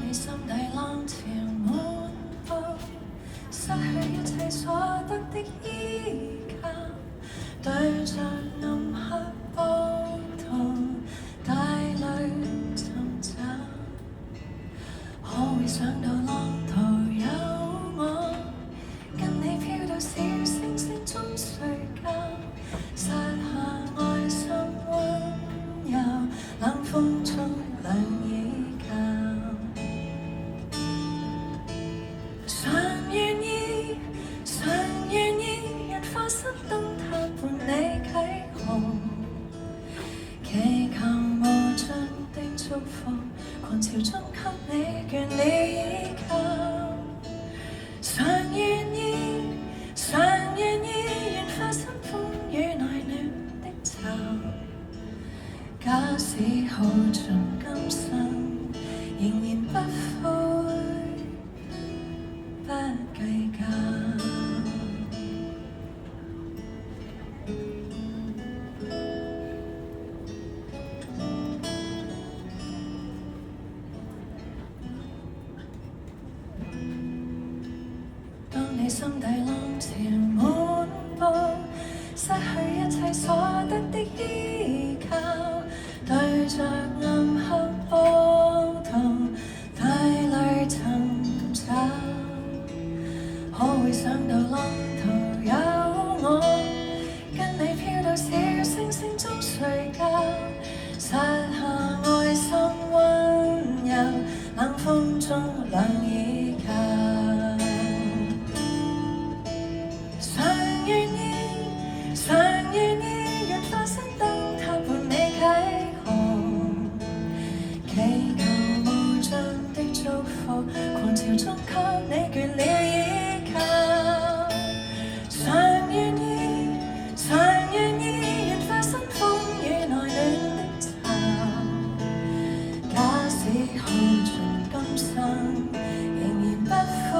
你心底浪潮滿布，失去一切所得的依靠，對着暗黑波濤帶淚尋找，可會想到浪途有我，跟你飄到小星星中睡覺，撒下愛心溫柔，冷風中兩倚靠。常願意，常願意，讓化身燈塔伴你啟航，祈求無盡的祝福，狂潮中給你眷戀依靠。常願意，常願意，願化身風雨內暖的巢，假使耗盡今生，仍然不悔不計較。當你心底浪潮滿布，失去一切所得的依靠，對着暗黑波濤帶淚尋找，可會想到浪途有我，跟你飄到小星星中睡覺，撒下愛心溫柔，冷風中兩倚靠。常願意，常願意，讓化身燈塔伴你啟航，祈求無盡的祝福，狂潮中給你倦了依靠。常願意，常願意，讓化身風雨內暖的巢，假使耗盡今生，仍然不悔